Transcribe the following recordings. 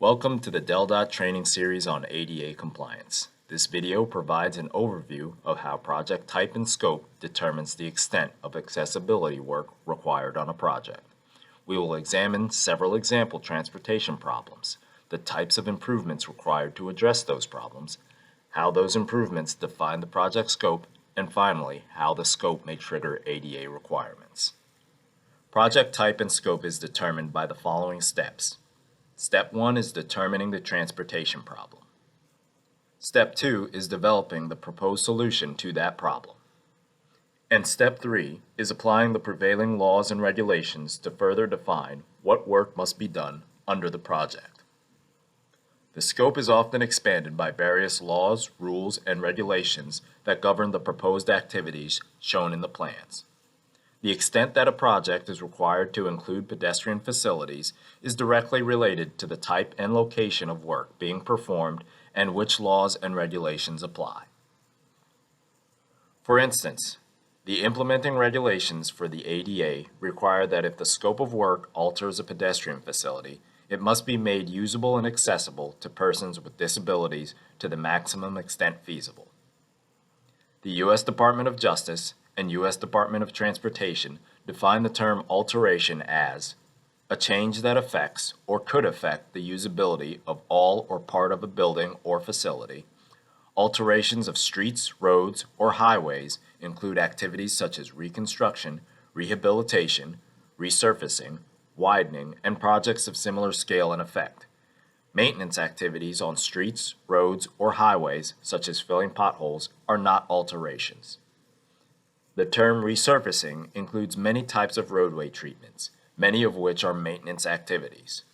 Welcome to the Del training series on ADA compliance. This video provides an overview of how project type and scope determines the extent of accessibility work required on a project. We will examine several example transportation problems, the types of improvements required to address those problems, how those improvements define the project scope, and finally, how the scope may trigger ADA requirements. Project type and scope is determined by the following steps. Step 1 is determining the transportation problem. Step 2 is developing the proposed solution to that problem. And Step 3 is applying the prevailing laws and regulations to further define what work must be done under the project. The scope is often expanded by various laws, rules, and regulations that govern the proposed activities shown in the plans. The extent that a project is required to include pedestrian facilities is directly related to the type and location of work being performed and which laws and regulations apply. For instance, the implementing regulations for the ADA require that if the scope of work alters a pedestrian facility, it must be made usable and accessible to persons with disabilities to the maximum extent feasible. The U.S. Department of Justice and U.S. Department of Transportation define the term alteration as a change that affects or could affect the usability of all or part of a building or facility. Alterations of streets, roads, or highways include activities such as reconstruction, rehabilitation, resurfacing, widening, and projects of similar scale and effect. Maintenance activities on streets, roads, or highways, such as filling potholes, are not alterations. The term resurfacing includes many types of roadway treatments, many of which are maintenance activities.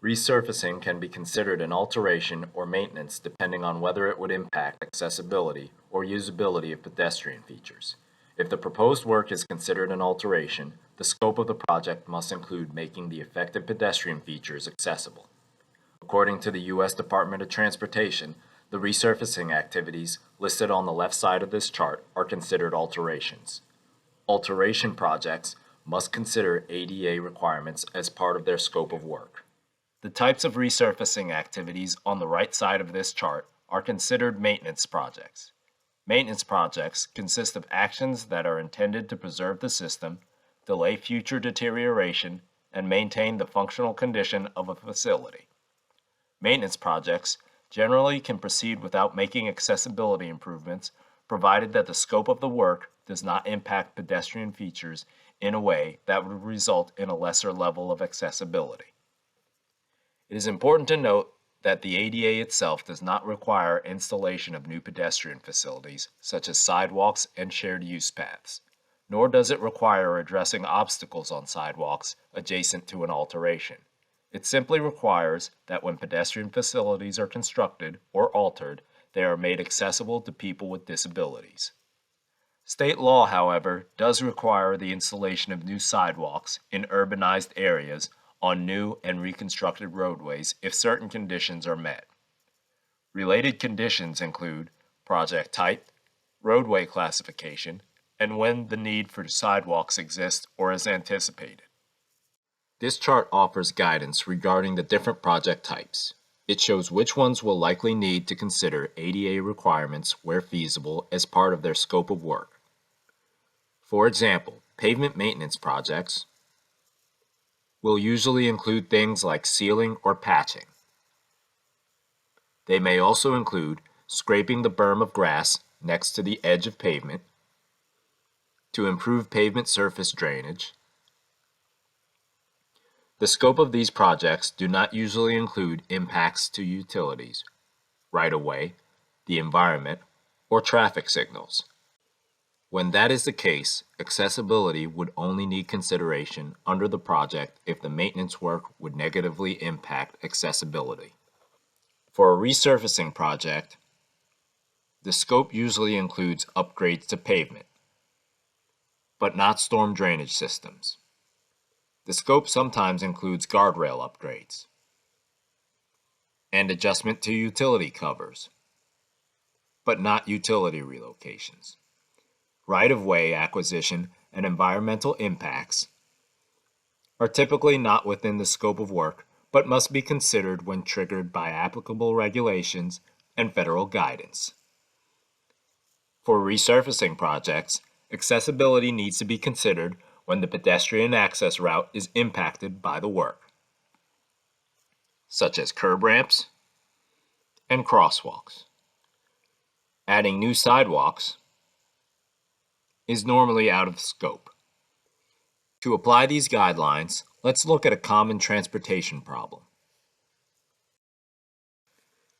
Resurfacing can be considered an alteration or maintenance depending on whether it would impact accessibility or usability of pedestrian features. If the proposed work is considered an alteration, the scope of the project must include making the affected pedestrian features accessible. According to the U.S. Department of Transportation, the resurfacing activities listed on the left side of this chart are considered alterations. Alteration projects must consider ADA requirements as part of their scope of work. The types of resurfacing activities on the right side of this chart are considered maintenance projects. Maintenance projects consist of actions that are intended to preserve the system, delay future deterioration, and maintain the functional condition of a facility. Maintenance projects generally can proceed without making accessibility improvements, provided that the scope of the work does not impact pedestrian features in a way that would result in a lesser level of accessibility. It is important to note that the ADA itself does not require installation of new pedestrian facilities, such as sidewalks and shared use paths, nor does it require addressing obstacles on sidewalks adjacent to an alteration. It simply requires that when pedestrian facilities are constructed or altered, they are made accessible to people with disabilities. State law, however, does require the installation of new sidewalks in urbanized areas on new and reconstructed roadways if certain conditions are met. Related conditions include project type, roadway classification, and when the need for sidewalks exists or is anticipated. This chart offers guidance regarding the different project types. It shows which ones will likely need to consider ADA requirements where feasible as part of their scope of work. For example, pavement maintenance projects will usually include things like sealing or patching. They may also include scraping the berm of grass next to the edge of pavement to improve pavement surface drainage. The scope of these projects do not usually include impacts to utilities, right-of-way, the environment, or traffic signals. When that is the case, accessibility would only need consideration under the project if the maintenance work would negatively impact accessibility. For a resurfacing project, the scope usually includes upgrades to pavement, but not storm drainage systems. The scope sometimes includes guardrail upgrades and adjustment to utility covers, but not utility relocations. Right-of-way acquisition and environmental impacts are typically not within the scope of work, but must be considered when triggered by applicable regulations and federal guidance. For resurfacing projects, accessibility needs to be considered when the pedestrian access route is impacted by the work, such as curb ramps and crosswalks. Adding new sidewalks is normally out of scope. To apply these guidelines, let's look at a common transportation problem.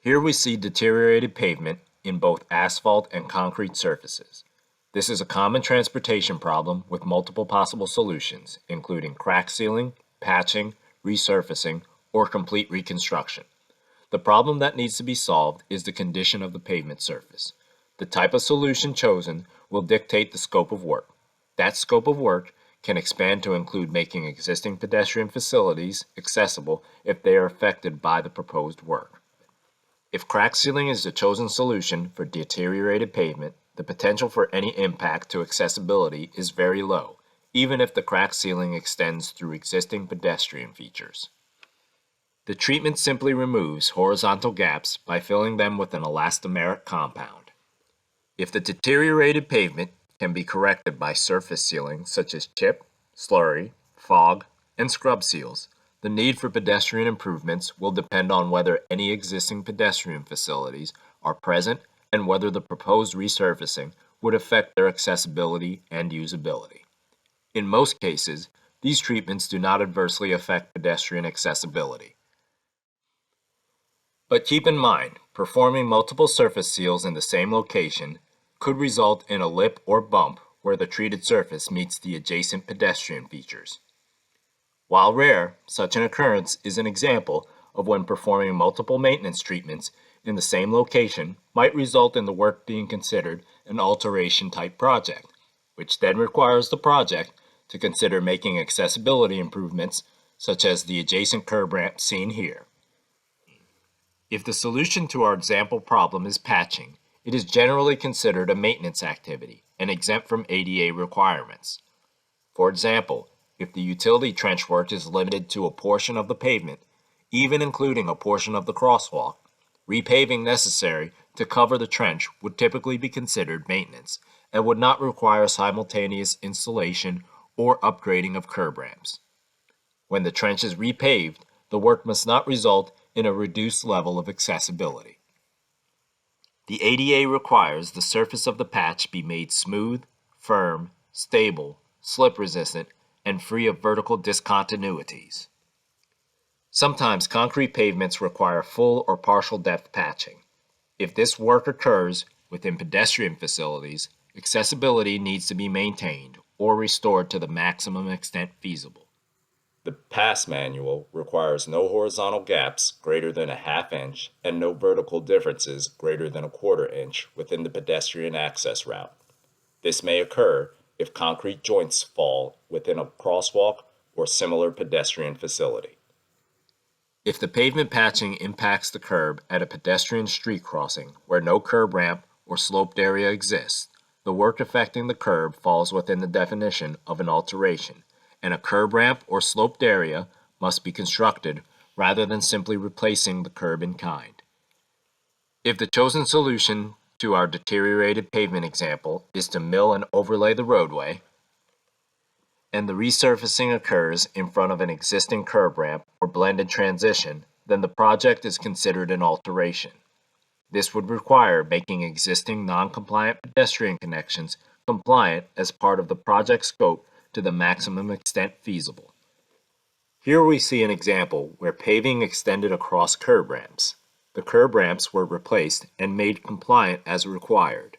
Here we see deteriorated pavement in both asphalt and concrete surfaces. This is a common transportation problem with multiple possible solutions, including crack sealing, patching, resurfacing, or complete reconstruction. The problem that needs to be solved is the condition of the pavement surface. The type of solution chosen will dictate the scope of work. That scope of work can expand to include making existing pedestrian facilities accessible if they are affected by the proposed work. If crack sealing is the chosen solution for deteriorated pavement, the potential for any impact to accessibility is very low, even if the crack sealing extends through existing pedestrian features. The treatment simply removes horizontal gaps by filling them with an elastomeric compound. If the deteriorated pavement can be corrected by surface sealing such as chip, slurry, fog, and scrub seals, the need for pedestrian improvements will depend on whether any existing pedestrian facilities are present and whether the proposed resurfacing would affect their accessibility and usability. In most cases, these treatments do not adversely affect pedestrian accessibility. But keep in mind, performing multiple surface seals in the same location could result in a lip or bump where the treated surface meets the adjacent pedestrian features. While rare, such an occurrence is an example of when performing multiple maintenance treatments in the same location might result in the work being considered an alteration-type project, which then requires the project to consider making accessibility improvements such as the adjacent curb ramp seen here. If the solution to our example problem is patching, it is generally considered a maintenance activity and exempt from ADA requirements. For example, if the utility trench work is limited to a portion of the pavement, even including a portion of the crosswalk, repaving necessary to cover the trench would typically be considered maintenance and would not require simultaneous installation or upgrading of curb ramps. When the trench is repaved, the work must not result in a reduced level of accessibility. The ADA requires the surface of the patch be made smooth, firm, stable, slip-resistant, and free of vertical discontinuities. Sometimes concrete pavements require full or partial depth patching. If this work occurs within pedestrian facilities, accessibility needs to be maintained or restored to the maximum extent feasible. The pass manual requires no horizontal gaps greater than a ½ inch and no vertical differences greater than a ¼ inch within the pedestrian access route. This may occur if concrete joints fall within a crosswalk or similar pedestrian facility. If the pavement patching impacts the curb at a pedestrian street crossing where no curb ramp or sloped area exists, the work affecting the curb falls within the definition of an alteration, and a curb ramp or sloped area must be constructed rather than simply replacing the curb in kind. If the chosen solution to our deteriorated pavement example is to mill and overlay the roadway, and the resurfacing occurs in front of an existing curb ramp or blended transition, then the project is considered an alteration. This would require making existing non-compliant pedestrian connections compliant as part of the project scope to the maximum extent feasible. Here we see an example where paving extended across curb ramps. The curb ramps were replaced and made compliant as required.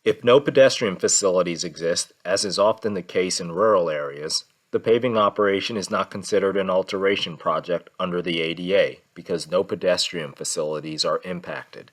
If no pedestrian facilities exist, as is often the case in rural areas, the paving operation is not considered an alteration project under the ADA because no pedestrian facilities are impacted.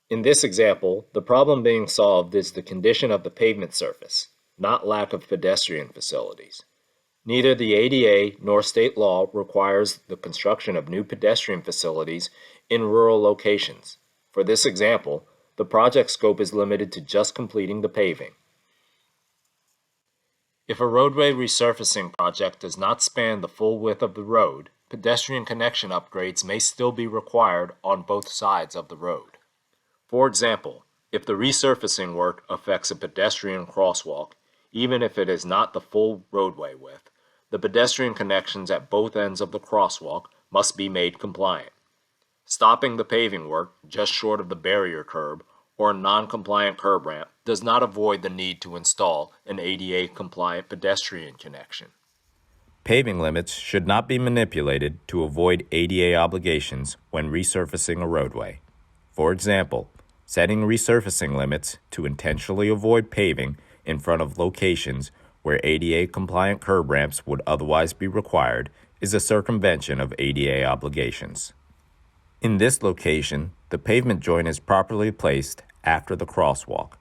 In this example, the problem being solved is the condition of the pavement surface, not lack of pedestrian facilities. Neither the ADA nor state law requires the construction of new pedestrian facilities in rural locations. For this example, the project scope is limited to just completing the paving. If a roadway resurfacing project does not span the full width of the road, pedestrian connection upgrades may still be required on both sides of the road. For example, if the resurfacing work affects a pedestrian crosswalk, even if it is not the full roadway width, the pedestrian connections at both ends of the crosswalk must be made compliant. Stopping the paving work just short of the barrier curb or a non-compliant curb ramp does not avoid the need to install an ADA-compliant pedestrian connection. Paving limits should not be manipulated to avoid ADA obligations when resurfacing a roadway. For example, setting resurfacing limits to intentionally avoid paving in front of locations where ADA-compliant curb ramps would otherwise be required is a circumvention of ADA obligations. In this location, the pavement joint is properly placed after the crosswalk.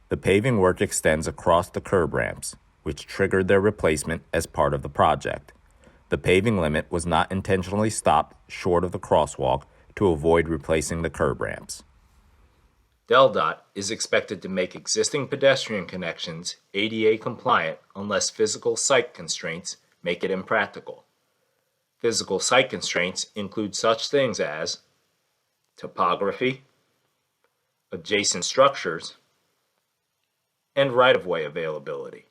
The paving work extends across the curb ramps, which triggered their replacement as part of the project. The paving limit was not intentionally stopped short of the crosswalk to avoid replacing the curb ramps. DelDOT is expected to make existing pedestrian connections ADA compliant unless physical site constraints make it impractical. Physical site constraints include such things as topography, adjacent structures, and right-of-way availability.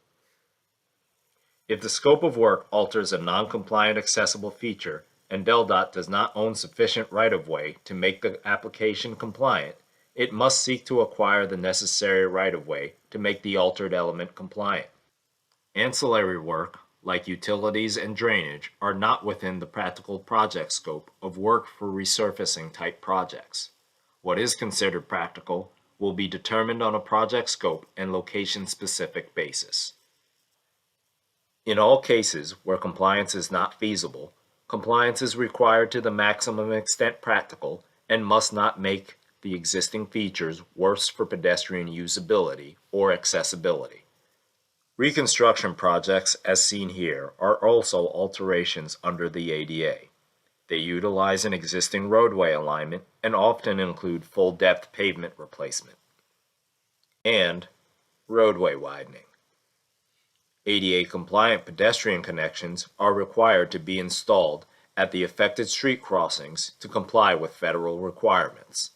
If the scope of work alters a non-compliant accessible feature and DelDOT does not own sufficient right-of-way to make the application compliant, it must seek to acquire the necessary right-of-way to make the altered element compliant. Ancillary work, like utilities and drainage, are not within the practical project scope of work for resurfacing type projects. What is considered practical will be determined on a project scope and location-specific basis. In all cases where compliance is not feasible, compliance is required to the maximum extent practical and must not make the existing features worse for pedestrian usability or accessibility. Reconstruction projects, as seen here, are also alterations under the ADA. They utilize an existing roadway alignment and often include full-depth pavement replacement and roadway widening. ADA-compliant pedestrian connections are required to be installed at the affected street crossings to comply with federal requirements.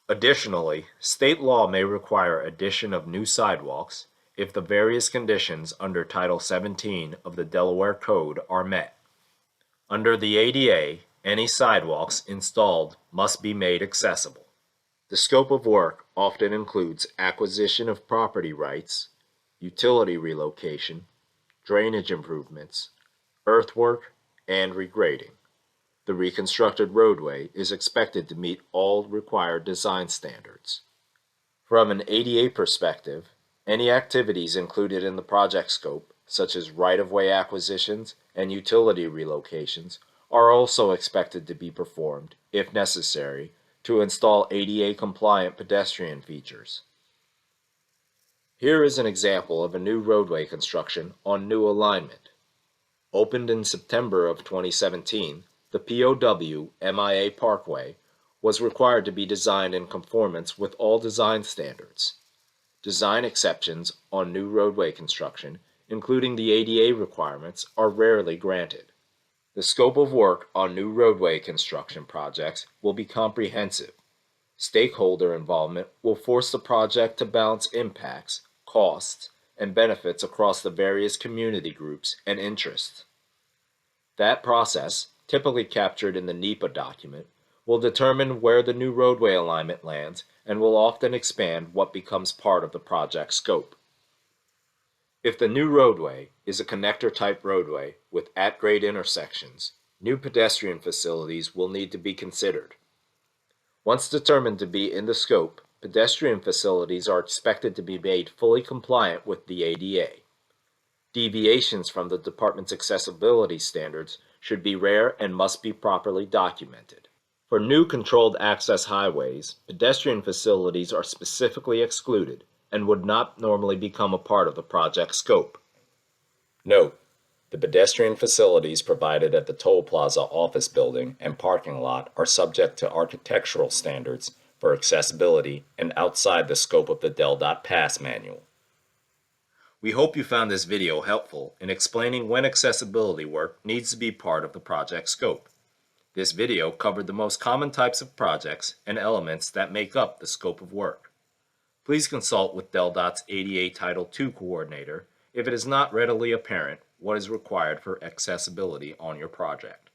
Additionally, state law may require addition of new sidewalks if the various conditions under Title 17 of the Delaware Code are met. Under the ADA, any sidewalks installed must be made accessible. The scope of work often includes acquisition of property rights, utility relocation, drainage improvements, earthwork, and regrading. The reconstructed roadway is expected to meet all required design standards. From an ADA perspective, any activities included in the project scope, such as right-of-way acquisitions and utility relocations, are also expected to be performed, if necessary, to install ADA-compliant pedestrian features. Here is an example of a new roadway construction on new alignment. Opened in September of 2017, the POW MIA Parkway was required to be designed in conformance with all design standards. Design exceptions on new roadway construction, including the ADA requirements, are rarely granted. The scope of work on new roadway construction projects will be comprehensive. Stakeholder involvement will force the project to balance impacts, costs, and benefits across the various community groups and interests. That process, typically captured in the NEPA document, will determine where the new roadway alignment lands and will often expand what becomes part of the project scope. If the new roadway is a connector-type roadway with at-grade intersections, new pedestrian facilities will need to be considered. Once determined to be in the scope, pedestrian facilities are expected to be made fully compliant with the ADA. Deviations from the department's accessibility standards should be rare and must be properly documented. For new controlled access highways, pedestrian facilities are specifically excluded and would not normally become a part of the project scope. Note: the pedestrian facilities provided at the Toll Plaza office building and parking lot are subject to architectural standards for accessibility and outside the scope of the DelDOT Pass Manual. We hope you found this video helpful in explaining when accessibility work needs to be part of the project scope. This video covered the most common types of projects and elements that make up the scope of work. Please consult with DelDOT's ADA Title II coordinator if it is not readily apparent what is required for accessibility on your project.